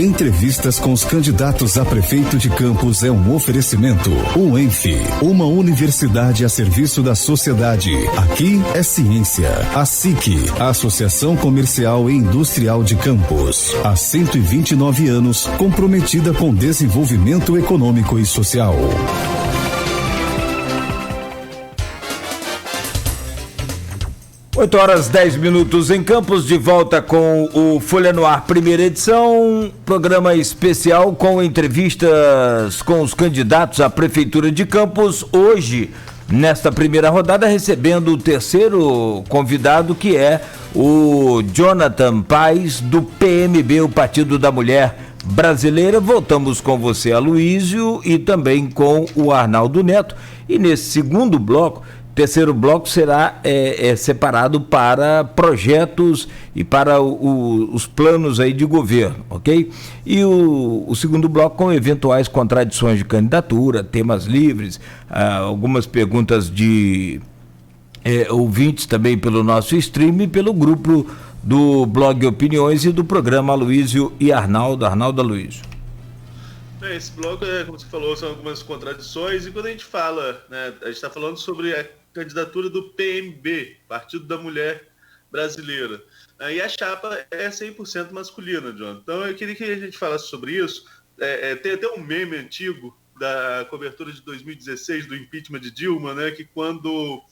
Entrevistas com os candidatos a prefeito de Campos é um oferecimento. UENF, uma universidade a serviço da sociedade. Aqui é ciência. A SIC, a Associação Comercial e Industrial de Campos. Há 129 anos, comprometida com desenvolvimento econômico e social. 8h10 em Campos, de volta com o Folha no Ar, primeira edição, programa especial com entrevistas com os candidatos à Prefeitura de Campos. Hoje, nesta primeira rodada, recebendo o terceiro convidado, que é o Jonathan Paes, do PMB, o Partido da Mulher Brasileira. Voltamos com você, Aloísio, e também com o Arnaldo Neto. E nesse segundo bloco, terceiro bloco será separado para projetos e para os planos aí de governo, ok? E o segundo bloco com eventuais contradições de candidatura, temas livres, algumas perguntas de ouvintes também pelo nosso stream e pelo grupo do Blog Opiniões e do programa Aloísio e Arnaldo. Arnaldo, Aloísio. Esse blog, como você falou, são algumas contradições, e quando a gente fala, né, a gente está falando sobre a candidatura do PMB, Partido da Mulher Brasileira, e a chapa é 100% masculina, John. Então eu queria que a gente falasse sobre isso. Tem até um meme antigo da cobertura de 2016 do impeachment de Dilma, né, que quando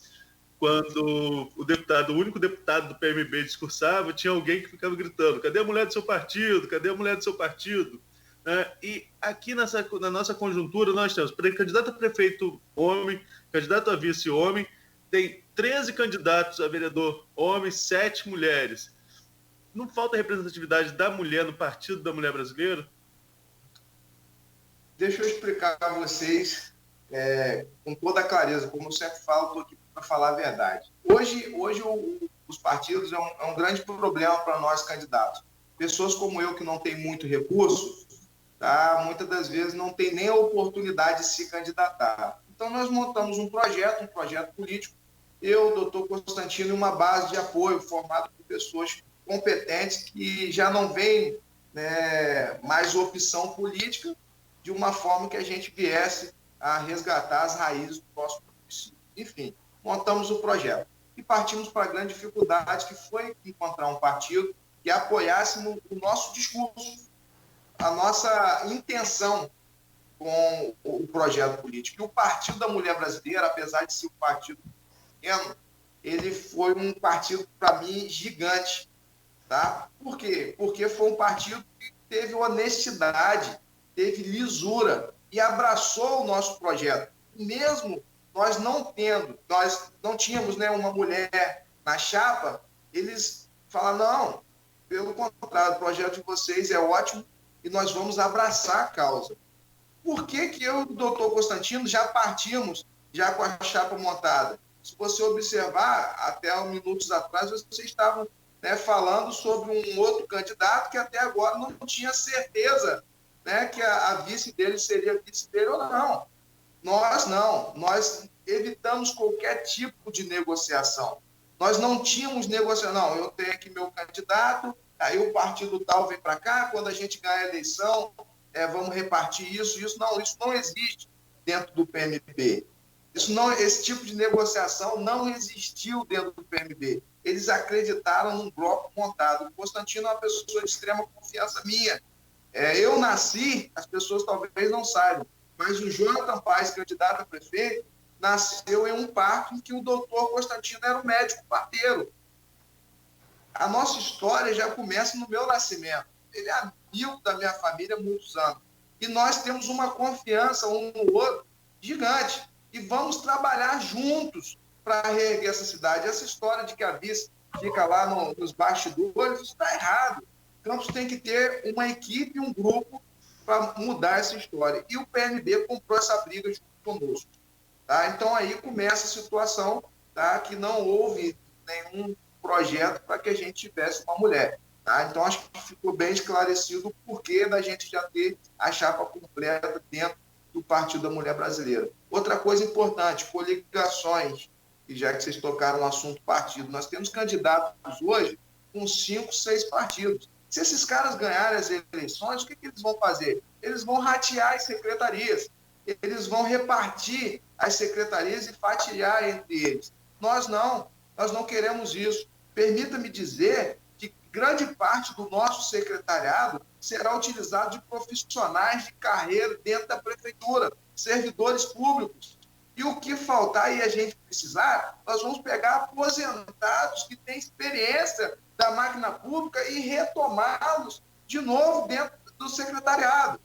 o único deputado do PMB discursava, tinha alguém que ficava gritando: cadê a mulher do seu partido? Cadê a mulher do seu partido? E aqui na nossa conjuntura nós temos candidato a prefeito homem, candidato a vice homem, tem 13 candidatos a vereador homem, 7 mulheres. Não falta representatividade da mulher no Partido da Mulher Brasileira? Deixa eu explicar a vocês com toda a clareza, como eu sempre falo, estou aqui para falar a verdade. Hoje os partidos é um grande problema para nós candidatos. Pessoas como eu, que não tem muito recurso, tá, muitas das vezes não tem nem a oportunidade de se candidatar. Então nós montamos um projeto político, eu, doutor Constantino, e uma base de apoio formada por pessoas competentes que já não veem, né, mais opção política, de uma forma que a gente viesse a resgatar as raízes do nosso município. Enfim, montamos o projeto e partimos para a grande dificuldade, que foi encontrar um partido que apoiasse o nosso discurso, a nossa intenção com o projeto político. E o Partido da Mulher Brasileira, apesar de ser um partido pequeno, ele foi um partido, para mim, gigante. Tá? Por quê? Porque foi um partido que teve honestidade, teve lisura e abraçou o nosso projeto. Mesmo nós não tínhamos, né, uma mulher na chapa, eles falaram: não, pelo contrário, o projeto de vocês é ótimo e nós vamos abraçar a causa. Por que eu e o doutor Constantino já partimos já com a chapa montada? Se você observar, até minutos atrás, vocês estavam, né, falando sobre um outro candidato que até agora não tinha certeza, né, que a vice dele seria vice dele ou não. Nós evitamos qualquer tipo de negociação. Nós não tínhamos negociação. Não, eu tenho aqui meu candidato, aí o partido tal vem para cá, quando a gente ganhar a eleição, vamos repartir isso. Não, isso não existe dentro do PMB. Esse tipo de negociação não existiu dentro do PMB. Eles acreditaram num bloco montado. O Constantino é uma pessoa de extrema confiança minha. Eu nasci, as pessoas talvez não saibam, mas o Jonathan Paes, candidato a prefeito, nasceu em um parto em que o doutor Constantino era um médico parteiro. A nossa história já começa no meu nascimento. Ele é amigo da minha família há muitos anos. E nós temos uma confiança um no outro gigante. E vamos trabalhar juntos para reerguer essa cidade. Essa história de que a vice fica lá nos bastidores, isso está errado. Campos tem que ter uma equipe, um grupo para mudar essa história. E o PNB comprou essa briga junto conosco. Tá? Então aí começa a situação, tá, que não houve nenhum projeto para que a gente tivesse uma mulher. Tá? Então acho que ficou bem esclarecido o porquê da gente já ter a chapa completa dentro do Partido da Mulher Brasileira. Outra coisa importante, coligações, e já que vocês tocaram no assunto partido, nós temos candidatos hoje com 5, 6 partidos. Se esses caras ganharem as eleições, o que eles vão fazer? Eles vão ratear as secretarias, eles vão repartir as secretarias e fatiar entre eles. Nós não queremos isso. Permita-me dizer que grande parte do nosso secretariado será utilizado de profissionais de carreira dentro da prefeitura, servidores públicos. E o que faltar e a gente precisar, nós vamos pegar aposentados que têm experiência da máquina pública e retomá-los de novo dentro do secretariado.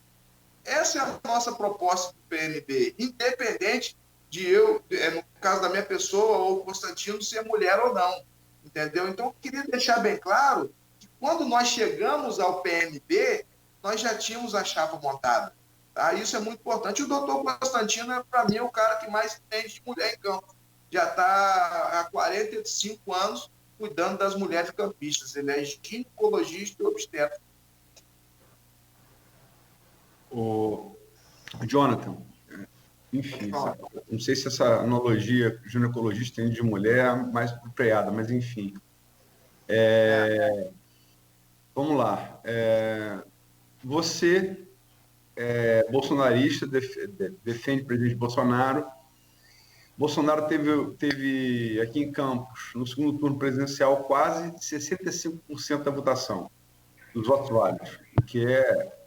Essa é a nossa proposta do PMB, independente de eu, no caso da minha pessoa, ou o Constantino, ser mulher ou não. Entendeu? Então, eu queria deixar bem claro que quando nós chegamos ao PMB, nós já tínhamos a chapa montada. Tá? Isso é muito importante. E o doutor Constantino, para mim, é o cara que mais entende de mulher em campo. Já está há 45 anos cuidando das mulheres campistas. Ele é ginecologista e obstetra. O Jonathan, enfim, não sei se essa analogia ginecologista tem de mulher é mais apropriada, mas enfim. Vamos lá. Você é bolsonarista, defende o presidente Bolsonaro. Bolsonaro teve aqui em Campos, no segundo turno presidencial, quase 65% da votação dos votos válidos, que é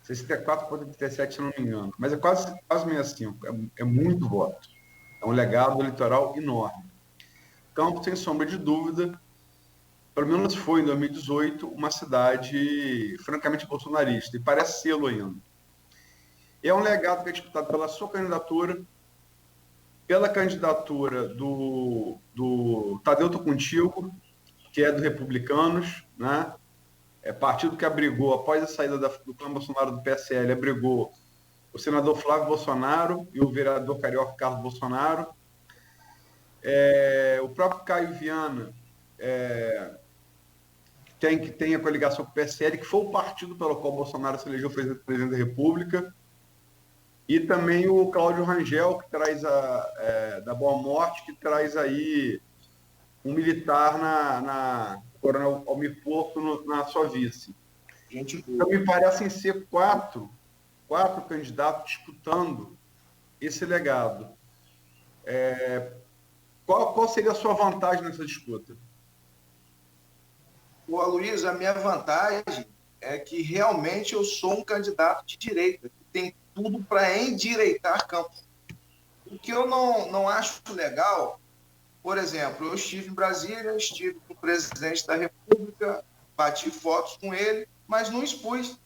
64,87, se não me engano. Mas é quase 65%. É muito voto. É um legado eleitoral enorme. Campos, sem sombra de dúvida, pelo menos foi, em 2018, uma cidade francamente bolsonarista, e parece sê-lo ainda. É um legado que é disputado pela sua candidatura, pela candidatura do Tadeu Tô Contigo, que é do Republicanos, né? É partido que abrigou, após a saída do clã Bolsonaro do PSL, abrigou o senador Flávio Bolsonaro e o vereador carioca Carlos Bolsonaro. O próprio Caio Viana, que tem a coligação com o PSL, que foi o partido pelo qual Bolsonaro se elegeu presidente da República. E também o Cláudio Rangel, que traz da Boa Morte, que traz aí um militar na Coronel Almir Porto na sua vice. Então, me parecem ser quatro candidatos disputando esse legado. Qual seria a sua vantagem nessa disputa? Luiz, a minha vantagem é que realmente eu sou um candidato de direita, que tem tudo para endireitar Campos. O que eu não acho legal, por exemplo, eu estive em Brasília, estive com o presidente da República, bati fotos com ele, mas não expus.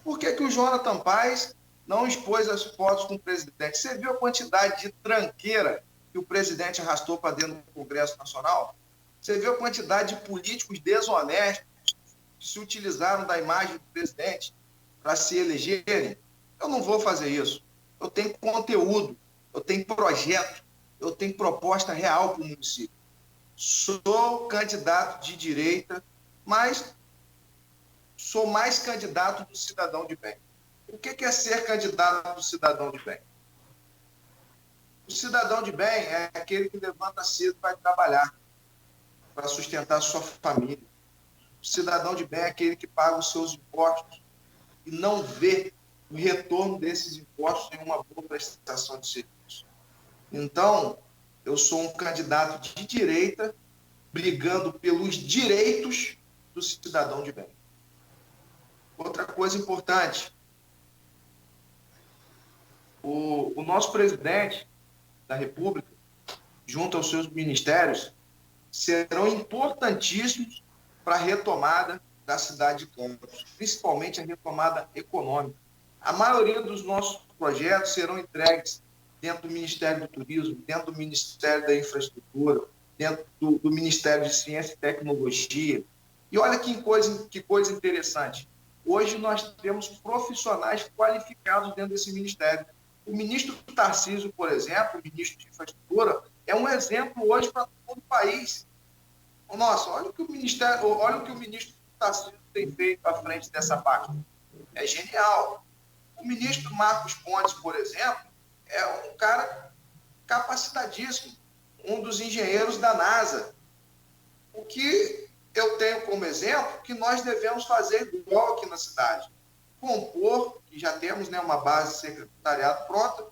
Por que o Jonathan Paes não expôs as fotos com o presidente? Você viu a quantidade de tranqueira que o presidente arrastou para dentro do Congresso Nacional? Você viu a quantidade de políticos desonestos que se utilizaram da imagem do presidente para se elegerem? Eu não vou fazer isso. Eu tenho conteúdo, eu tenho projeto, eu tenho proposta real para o município. Sou candidato de direita, mas sou mais candidato do cidadão de bem. O que é ser candidato do cidadão de bem? O cidadão de bem é aquele que levanta cedo para trabalhar, para sustentar a sua família. O cidadão de bem é aquele que paga os seus impostos e não vê o retorno desses impostos em uma boa prestação de serviço. Então, eu sou um candidato de direita brigando pelos direitos do cidadão de bem. Outra coisa importante, o nosso presidente da República, junto aos seus ministérios, serão importantíssimos para a retomada da cidade de Campos, principalmente a retomada econômica. A maioria dos nossos projetos serão entregues dentro do Ministério do Turismo, dentro do Ministério da Infraestrutura, dentro do Ministério de Ciência e Tecnologia. E olha que coisa interessante. Hoje nós temos profissionais qualificados dentro desse ministério. O ministro Tarcísio, por exemplo, o ministro de Infraestrutura, é um exemplo hoje para todo o país. Nossa, olha o que o ministro Tarcísio tem feito à frente dessa página. É genial. O ministro Marcos Pontes, por exemplo, é um cara capacitadíssimo, um dos engenheiros da NASA, o que eu tenho como exemplo que nós devemos fazer igual aqui na cidade. Compor, que já temos, né, uma base de secretariado pronta,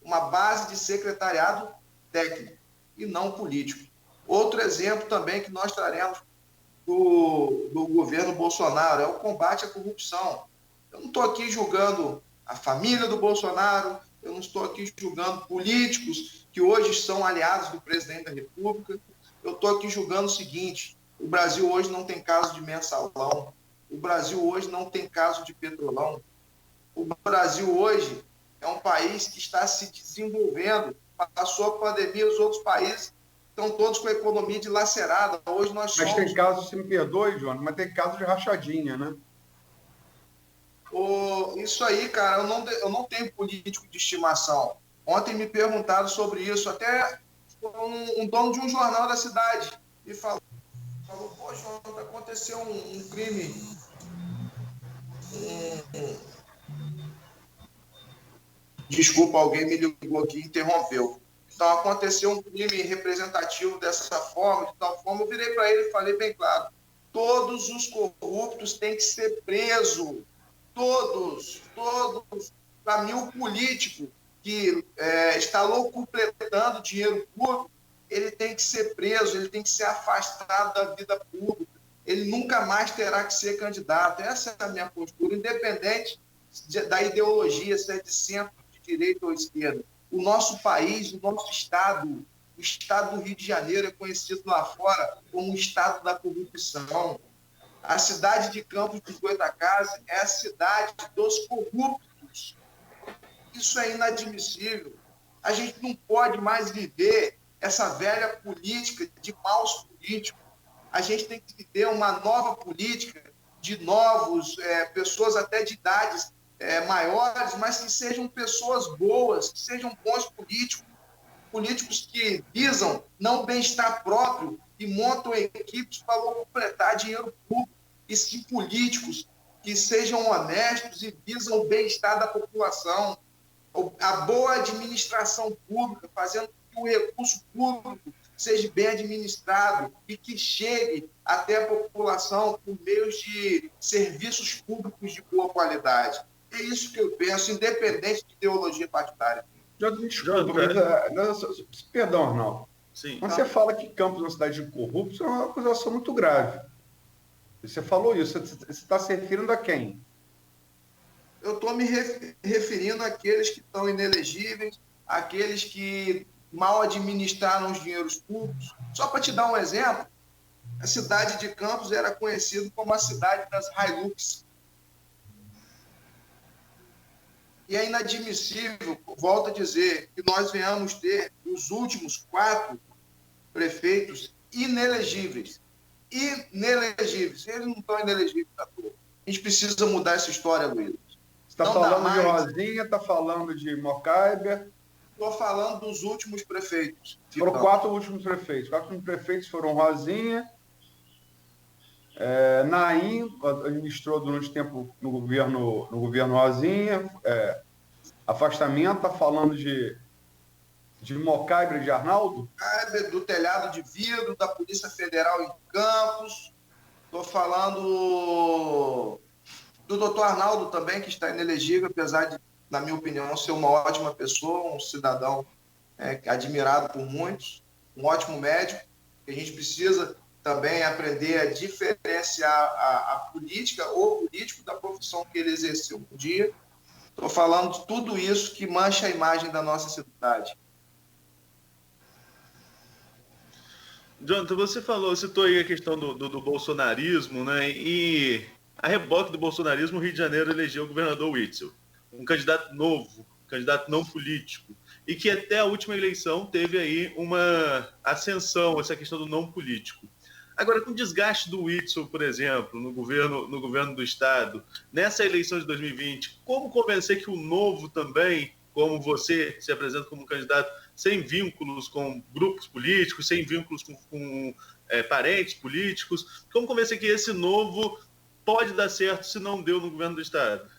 uma base de secretariado técnico e não político. Outro exemplo também que nós traremos do governo Bolsonaro é o combate à corrupção. Eu não estou aqui julgando a família do Bolsonaro, eu não estou aqui julgando políticos que hoje são aliados do presidente da República. Eu estou aqui julgando o seguinte: o Brasil hoje não tem caso de mensalão, o Brasil hoje não tem caso de petrolão, o Brasil hoje é um país que está se desenvolvendo, passou a pandemia, os outros países estão todos com a economia dilacerada. Hoje nós somos... Mas tem casos, se me perdoe, João, mas tem casos de rachadinha, né? Isso aí, cara, eu não tenho político de estimação. Ontem me perguntaram sobre isso, até um dono de um jornal da cidade me falou, poxa, aconteceu um crime, desculpa, alguém me ligou aqui e interrompeu. Então, aconteceu um crime representativo dessa forma, de tal forma, eu virei para ele e falei bem claro, todos os corruptos têm que ser presos, todos. Para mim, o político que está locupletando dinheiro público, ele tem que ser preso, ele tem que ser afastado da vida pública, ele nunca mais terá que ser candidato. Essa é a minha postura, independente da ideologia, se é de centro, de direita ou esquerda. O nosso país, o nosso estado, o estado do Rio de Janeiro é conhecido lá fora como o estado da corrupção. A cidade de Campos dos Goytacazes é a cidade dos corruptos. Isso é inadmissível. A gente não pode mais viver essa velha política de maus políticos. A gente tem que viver uma nova política de novos, pessoas até de idades maiores, mas que sejam pessoas boas, que sejam bons políticos, políticos que visam não o bem-estar próprio e montam equipes para completar dinheiro público, e sim políticos que sejam honestos e visam o bem-estar da população, a boa administração pública, fazendo que o recurso público seja bem administrado e que chegue até a população por meio de serviços públicos de boa qualidade. É isso que eu penso, independente de ideologia partidária. Desculpa, perdão, Arnaldo. Sim. Mas você fala que Campos é uma cidade de corruptos, é uma acusação muito grave. Você falou isso, você está se referindo a quem? Eu estou me referindo àqueles que estão inelegíveis, àqueles que mal administraram os dinheiros públicos. Só para te dar um exemplo, a cidade de Campos era conhecida como a cidade das Hilux. E é inadmissível, volto a dizer, que nós venhamos ter os últimos 4 prefeitos inelegíveis. Inelegíveis. Eles não estão inelegíveis à toa. A gente precisa mudar essa história, Luiz. Você está falando de Rosinha, está falando de Mocaiber? Estou falando dos últimos prefeitos. Foram 4 últimos prefeitos. 4 últimos prefeitos foram Rosinha, Naim administrou durante tempo no governo Rosinha, afastamento, está falando de Mocaiber, de Arnaldo? Do telhado de vidro, da Polícia Federal em Campos. Estou falando do doutor Arnaldo também, que está inelegível, apesar de, na minha opinião, ser uma ótima pessoa, um cidadão admirado por muitos, um ótimo médico, que a gente precisa também aprender a diferenciar a política ou político da profissão que ele exerceu um dia. Estou falando de tudo isso que mancha a imagem da nossa cidade. Jonathan, você citou aí a questão do bolsonarismo, né? E a reboque do bolsonarismo, o Rio de Janeiro elegeu o governador Witzel, um candidato novo, um candidato não político, e que até a última eleição teve aí uma ascensão, essa questão do não político. Agora, com o desgaste do Witzel, por exemplo, no governo do Estado, nessa eleição de 2020, como convencer que o novo também, como você se apresenta como um candidato sem vínculos com grupos políticos, sem vínculos com parentes políticos, como convencer que esse novo pode dar certo se não deu no governo do Estado?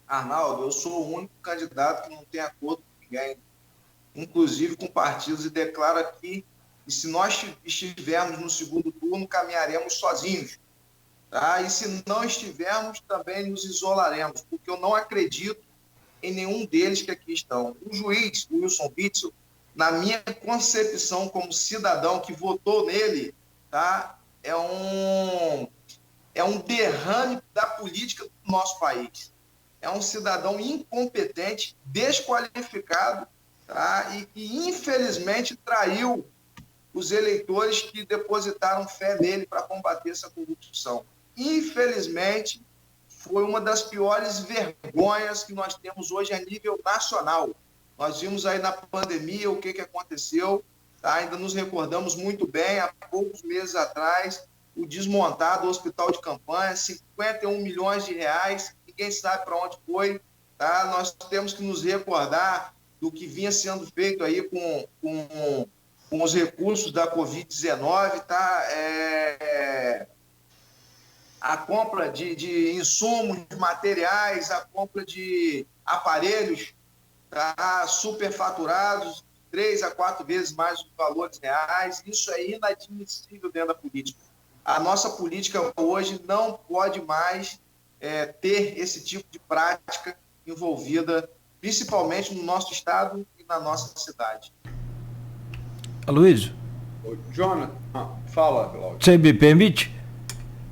Arnaldo, eu sou o único candidato que não tem acordo com ninguém, inclusive com partidos, e declaro aqui E se nós estivermos no segundo turno, caminharemos sozinhos. Tá? E se não estivermos, também nos isolaremos, porque eu não acredito em nenhum deles que aqui estão. O juiz, o Wilson Witzel, na minha concepção como cidadão que votou nele, tá? É um derrame da política do nosso país. É um cidadão incompetente, desqualificado, tá? E que, infelizmente, traiu os eleitores que depositaram fé nele para combater essa corrupção. Infelizmente, foi uma das piores vergonhas que nós temos hoje a nível nacional. Nós vimos aí na pandemia o que aconteceu, tá? Ainda nos recordamos muito bem, há poucos meses atrás, o desmontado do hospital de campanha, 51 milhões de reais, ninguém sabe para onde foi. Tá? Nós temos que nos recordar do que vinha sendo feito aí com os recursos da Covid-19, tá? A compra de insumos, de materiais, a compra de aparelhos, tá? Superfaturados, 3 a 4 vezes mais os valores reais. Isso é inadmissível dentro da política. A nossa política hoje não pode mais ter esse tipo de prática envolvida, principalmente no nosso estado e na nossa cidade. Aloysio. Jonathan, fala, Cláudio. Você me permite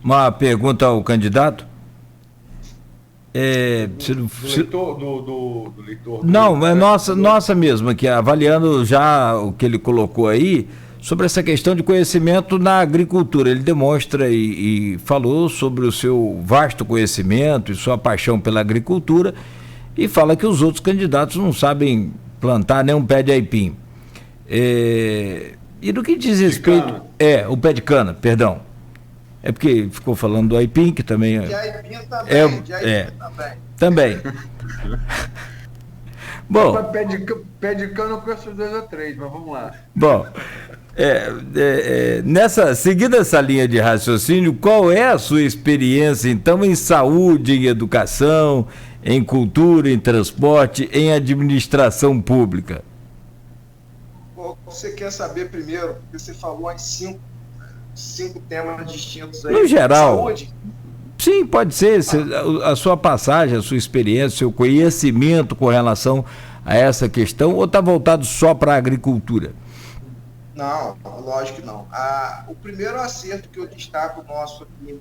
uma pergunta ao candidato? Do leitor? Não, é nossa mesmo, aqui, avaliando já o que ele colocou aí, sobre essa questão de conhecimento na agricultura. Ele demonstra e falou sobre o seu vasto conhecimento e sua paixão pela agricultura e fala que os outros candidatos não sabem plantar nem um pé de aipim. E no que diz respeito... o pé de cana, perdão. É porque ficou falando do aipim, que também... De aipim também, também. Bom... Pé de cana eu conheço 2 ou 3, mas vamos lá. Bom... seguindo essa linha de raciocínio, qual é a sua experiência, então, em saúde, em educação, em cultura, em transporte, em administração pública? Você quer saber primeiro, porque você falou em cinco temas distintos aí. No geral, saúde? Sim, pode ser. A sua passagem, a sua experiência, seu conhecimento com relação a essa questão, ou está voltado só para a agricultura? Não, lógico que não. O primeiro acerto que eu destaco nosso aqui,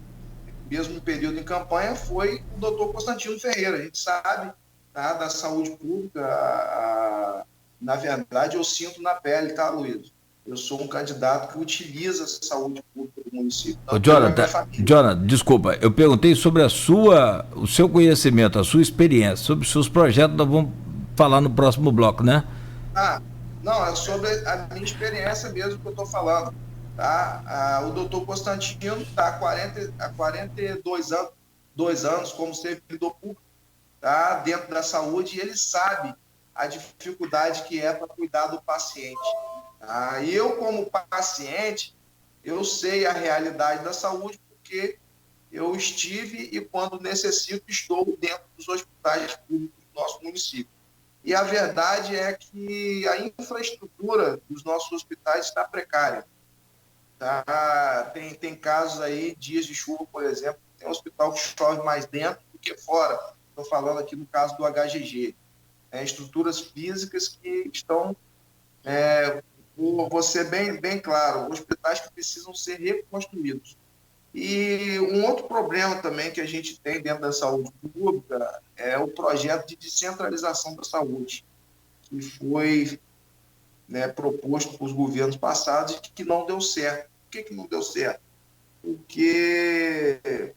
mesmo no período em campanha, foi o doutor Constantino Ferreira. A gente sabe, tá, da saúde pública, na verdade eu sinto na pele, tá, Luiz? Eu sou um candidato que utiliza a saúde pública do município. Jonathan, desculpa, eu perguntei sobre o seu conhecimento, a sua experiência, sobre os seus projetos, nós vamos falar no próximo bloco, né? Não, é sobre a minha experiência mesmo que eu estou falando. Tá? O doutor Constantino está há 42 anos como servidor público, tá? Dentro da saúde, e ele sabe a dificuldade que é para cuidar do paciente. Tá? E eu, como paciente, eu sei a realidade da saúde, porque eu estive e, quando necessito, estou dentro dos hospitais públicos do nosso município. E a verdade é que a infraestrutura dos nossos hospitais está precária. Tá? Tem casos aí, dias de chuva, por exemplo, tem um hospital que chove mais dentro do que fora. Estou falando aqui no caso do HGG. Estruturas físicas que estão, vou ser bem claro, hospitais que precisam ser reconstruídos. E um outro problema também que a gente tem dentro da saúde pública é o projeto de descentralização da saúde, que foi proposto por os governos passados e que não deu certo. Por que não deu certo? Porque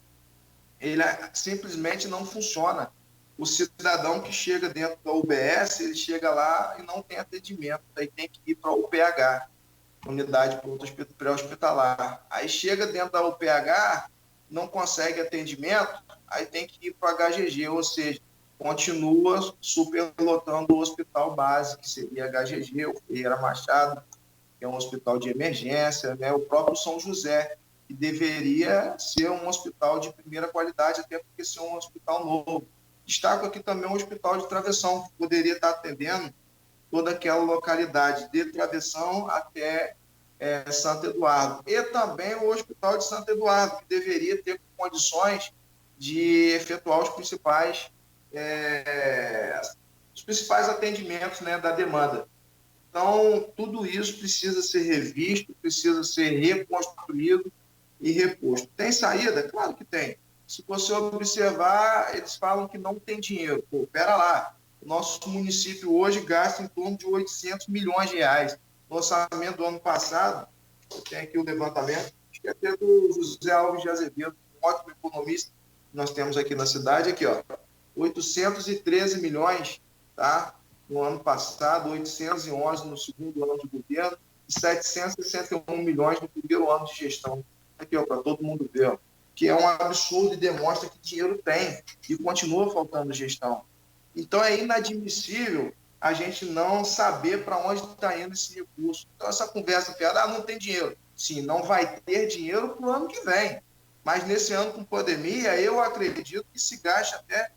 ele simplesmente não funciona. O cidadão que chega dentro da UBS, ele chega lá e não tem atendimento, aí tem que ir para a UPH, unidade pré-hospitalar. Aí chega dentro da UPH, não consegue atendimento, aí tem que ir para o HGG, ou seja, continua superlotando o hospital base, que seria HGG, o Ferreira Machado, que é um hospital de emergência, o próprio São José, que deveria ser um hospital de primeira qualidade, até porque ser um hospital novo. Destaco aqui também o Hospital de Travessão, que poderia estar atendendo toda aquela localidade, de Travessão até Santo Eduardo. E também o Hospital de Santo Eduardo, que deveria ter condições de efetuar os principais atendimentos, né, da demanda. Então, tudo isso precisa ser revisto, precisa ser reconstruído e reposto. Tem saída? Claro que tem. Se você observar, eles falam que não tem dinheiro. Pô, pera lá. O nosso município hoje gasta em torno de 800 milhões de reais. No orçamento do ano passado, eu tenho aqui o levantamento, acho que é até do José Alves de Azevedo, um ótimo economista que nós temos aqui na cidade, aqui, ó, 813 milhões, tá? No ano passado, 811 no segundo ano de governo e 761 milhões no primeiro ano de gestão. Aqui, ó, para todo mundo ver, ó, que é um absurdo e demonstra que dinheiro tem e continua faltando gestão. Então, é inadmissível a gente não saber para onde está indo esse recurso. Então, essa conversa fiada, não tem dinheiro. Sim, não vai ter dinheiro para o ano que vem. Mas nesse ano com pandemia, eu acredito que se gasta até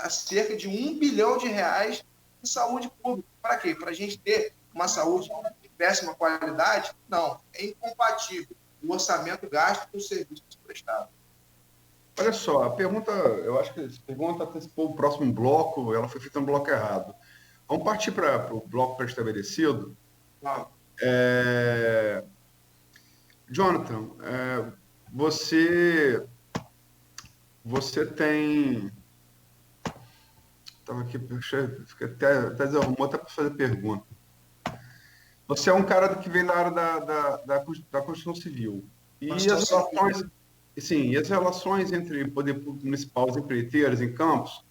cerca de R$1 bilhão em saúde pública. Para quê? Para a gente ter uma saúde de péssima qualidade? Não, é incompatível o orçamento gasto com o serviço prestado. Olha só, a pergunta, eu acho que a pergunta antecipou o próximo bloco, ela foi feita no bloco errado. Vamos partir para o bloco pré-estabelecido. Jonathan, você tem... Estava aqui, até desarrumou até para fazer pergunta. Você é um cara que vem da área da construção civil. E as relações entre poder público municipal e as empreiteiras em Campos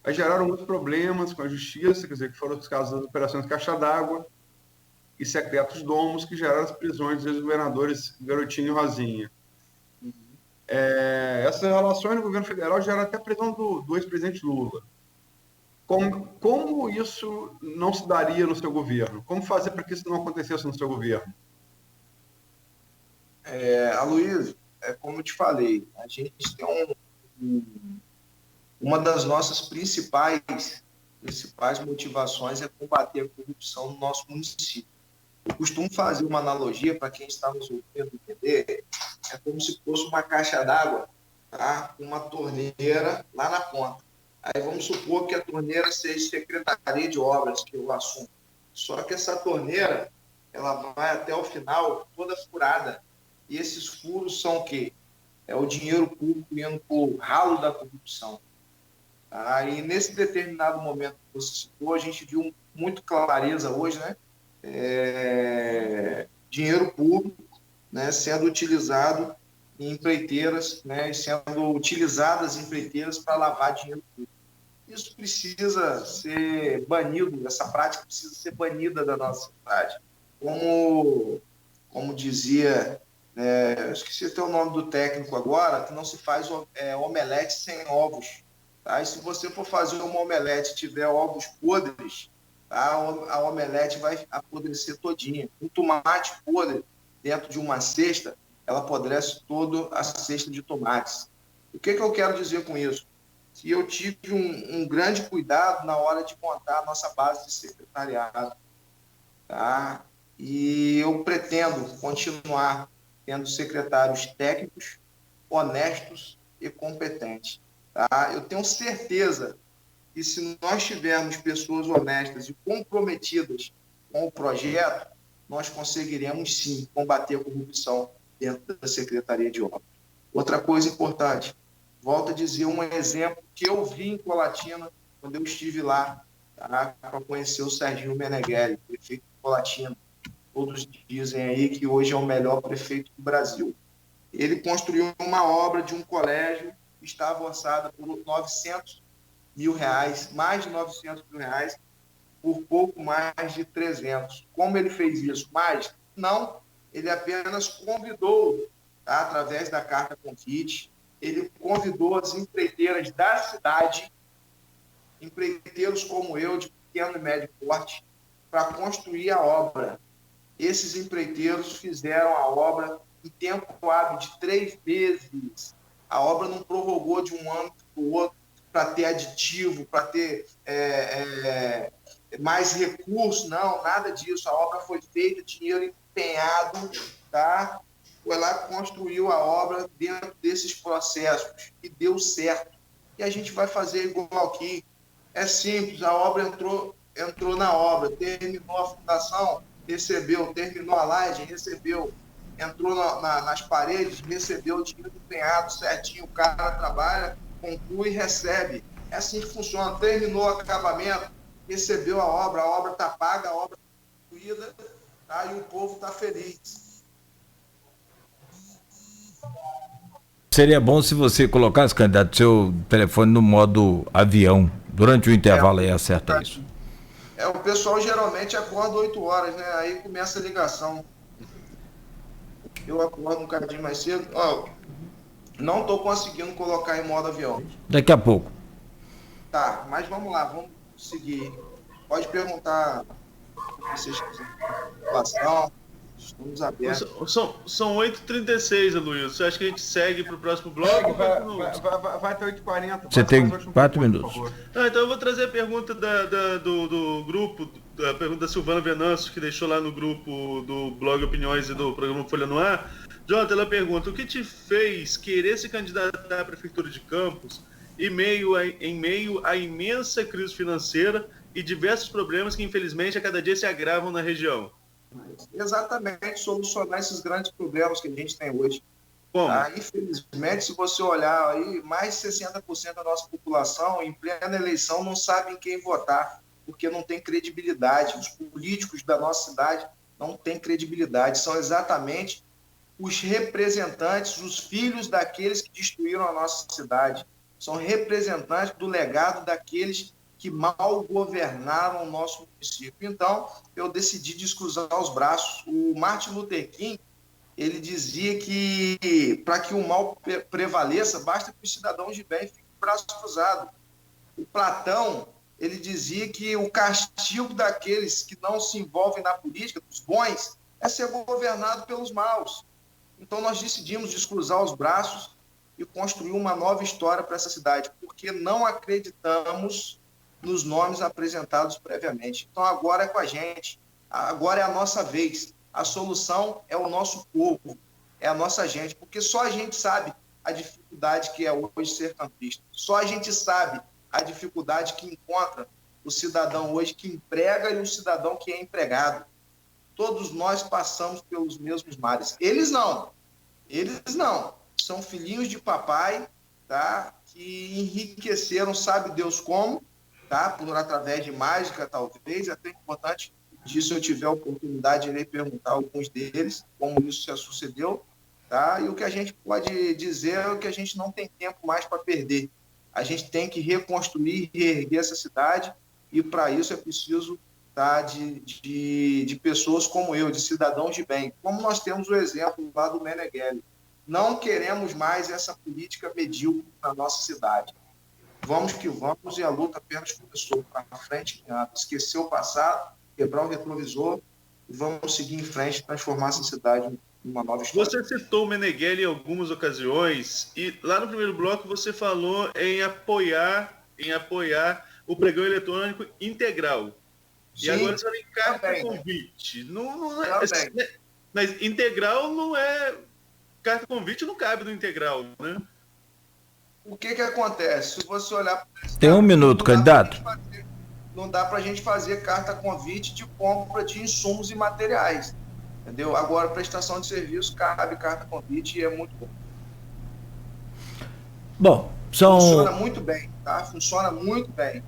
geraram muitos problemas com a justiça, quer dizer, que foram os casos das operações Caixa d'Água e Secretos Domos, que geraram as prisões dos ex-governadores Garotinho e Rosinha. Essas relações no governo federal geraram até a prisão do ex-presidente Lula. Como isso não se daria no seu governo? Como fazer para que isso não acontecesse no seu governo? Aloysio, como eu te falei, a gente tem uma das nossas principais motivações é combater a corrupção no nosso município. Eu costumo fazer uma analogia para quem está nos ouvindo entender, é como se fosse uma caixa d'água, tá? Uma torneira lá na ponta. Aí vamos supor que a torneira seja Secretaria de Obras, que eu assumo. Só que essa torneira, ela vai até o final toda furada. E esses furos são o quê? É o dinheiro público indo por ralo da corrupção. E nesse determinado momento que você citou, a gente viu muito clareza hoje, né? Dinheiro público, né, sendo utilizado em empreiteiras, né, e sendo utilizadas empreiteiras para lavar dinheiro público. Isso precisa ser banido, essa prática precisa ser banida da nossa cidade. Como dizia, eu esqueci até o nome do técnico agora, que não se faz omelete sem ovos. Tá? E se você for fazer uma omelete e tiver ovos podres, tá? A omelete vai apodrecer todinha. Um tomate podre dentro de uma cesta, ela apodrece toda a cesta de tomates. O que eu quero dizer com isso? Que eu tive um grande cuidado na hora de montar a nossa base de secretariado. Tá? E eu pretendo continuar tendo secretários técnicos, honestos e competentes. Tá? Eu tenho certeza que se nós tivermos pessoas honestas e comprometidas com o projeto, nós conseguiremos sim combater a corrupção dentro da Secretaria de Obras. Outra coisa importante, volto a dizer um exemplo que eu vi em Colatina quando eu estive lá, tá? Para conhecer o Serginho Meneghelli, prefeito de Colatina. Todos dizem aí que hoje é o melhor prefeito do Brasil. Ele construiu uma obra de um colégio que estava orçada por R$900 mil, mais de R$900 mil, por pouco mais de 300. Como ele fez isso? Mas não, ele apenas convidou, tá, através da carta convite, ele convidou as empreiteiras da cidade, empreiteiros como eu, de pequeno e médio porte, para construir a obra. Esses empreiteiros fizeram a obra em tempo hábil de 3 meses. A obra não prorrogou de um ano para o outro para ter aditivo, para ter mais recursos, não, nada disso. A obra foi feita, dinheiro empenhado, tá? Foi lá, construiu a obra dentro desses processos e deu certo. E a gente vai fazer igual aqui. É simples, a obra entrou na obra, terminou a fundação, recebeu, terminou a laje, recebeu, entrou nas paredes, recebeu o dinheiro empenhado certinho, o cara trabalha, conclui e recebe. É assim que funciona. Terminou o acabamento, recebeu a obra está paga, a obra está concluída, tá? E o povo está feliz. Seria bom se você colocasse, candidato, seu telefone no modo avião. Durante o intervalo aí acerta isso. O pessoal geralmente acorda 8 horas, né? Aí começa a ligação. Eu acordo um cadinho mais cedo. Não estou conseguindo colocar em modo avião. Daqui a pouco. Tá, mas vamos lá, vamos seguir. Pode perguntar se vocês quiserem. Estamos abertos. São 8h36, Aloysio. Você acha que a gente segue para o próximo bloco? Vai até 8h40. Você tem 4 minutos. Então eu vou trazer a pergunta do grupo, a pergunta da Silvana Venâncio, que deixou lá no grupo do blog Opiniões e do programa Folha no Ar. Jota, ela pergunta: o que te fez querer se candidatar à Prefeitura de Campos em meio à imensa crise financeira e diversos problemas que, infelizmente, a cada dia se agravam na região? Exatamente, solucionar esses grandes problemas que a gente tem hoje. Como? Infelizmente, se você olhar aí, mais de 60% da nossa população, em plena eleição, não sabe em quem votar, porque não tem credibilidade. Os políticos da nossa cidade não têm credibilidade. São exatamente os representantes, os filhos daqueles que destruíram a nossa cidade. São representantes do legado daqueles que mal governaram o nosso município. Então, eu decidi descruzar os braços. O Martin Luther King, ele dizia que para que o mal prevaleça, basta que os cidadãos de bem fiquem de braço cruzado. O Platão, ele dizia que o castigo daqueles que não se envolvem na política, dos bons, é ser governado pelos maus. Então, nós decidimos descruzar os braços e construir uma nova história para essa cidade, porque não acreditamos nos nomes apresentados previamente. Então, agora é com a gente. Agora é a nossa vez. A solução é o nosso povo, é a nossa gente, porque só a gente sabe a dificuldade que é hoje ser campista. Só a gente sabe a dificuldade que encontra o cidadão hoje que emprega e o cidadão que é empregado. Todos nós passamos pelos mesmos males. Eles não. São filhinhos de papai, tá? Que enriqueceram, sabe Deus como, tá? Através de mágica, talvez. É até importante disso, eu tiver a oportunidade de irei perguntar a alguns deles como isso já sucedeu, tá? E o que a gente pode dizer é que a gente não tem tempo mais para perder. A gente tem que reconstruir e reerguer essa cidade, e para isso é preciso, tá, de pessoas como eu, de cidadãos de bem. Como nós temos o exemplo lá do Meneghelli. Não queremos mais essa política medíocre na nossa cidade. Vamos que vamos, e a luta apenas começou. Para frente, esquecer o passado, quebrar o retrovisor, e vamos seguir em frente e transformar essa cidade numa nova história. Você citou o Meneghelli em algumas ocasiões, e lá no primeiro bloco você falou em apoiar o pregão eletrônico integral. Sim, e agora você tem carta convite. Não é, mas integral não é... Carta convite não cabe no integral, né? O que acontece? Se você olhar... Tem um minuto, candidato. Não dá para a gente fazer carta convite de compra de insumos e materiais. Entendeu? Agora, prestação de serviço, cabe carta convite e é muito bom. Bom, funciona muito bem, tá? Funciona muito bem.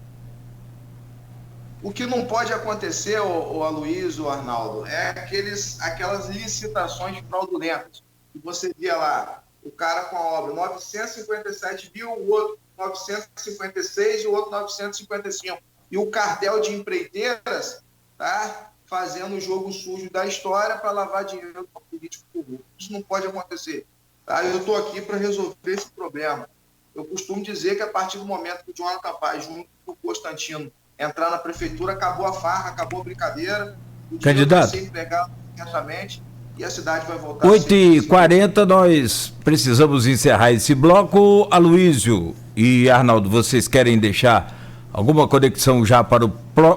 O que não pode acontecer, o Aloysio, o Arnaldo, é aquelas licitações fraudulentas. Que você via lá, o cara com a obra 957 mil, o outro 956 e o outro 955. E o cartel de empreiteiras, tá, fazendo o jogo sujo da história para lavar dinheiro para político corrupto. Isso não pode acontecer. Tá? Eu estou aqui para resolver esse problema. Eu costumo dizer que a partir do momento que o Jonathan Paz, junto com o Constantino, entrar na prefeitura, acabou a farra, acabou a brincadeira. O candidato, vai ser empregado intensamente e a cidade vai voltar 8h40, nós precisamos encerrar esse bloco. Aloysio e Arnaldo, vocês querem deixar alguma conexão já para o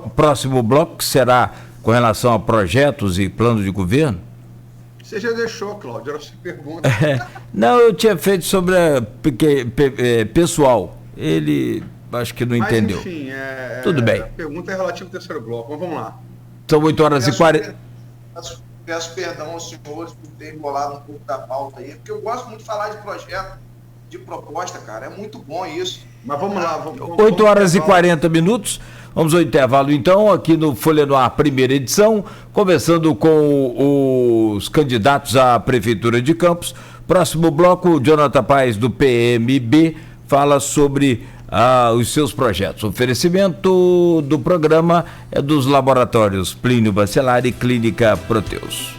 próximo bloco, que será com relação a projetos e planos de governo? Você já deixou, Cláudio, era a sua pergunta. Não, eu tinha feito sobre a pessoal. Ele acho que não entendeu. Mas, enfim, tudo bem. A pergunta é relativa ao terceiro bloco, mas vamos lá. São 8h40. Peço perdão aos senhores por ter embolado um pouco da pauta aí, porque eu gosto muito de falar de projeto, de proposta, cara. É muito bom isso. Mas vamos lá. 8h40. Vamos ao intervalo, então, aqui no Folha no Ar, primeira edição, conversando com os candidatos à Prefeitura de Campos. Próximo bloco, o Jonathan Paes, do PMB, fala sobre os seus projetos. O oferecimento do programa é dos laboratórios Plínio Bacelar e Clínica Proteus.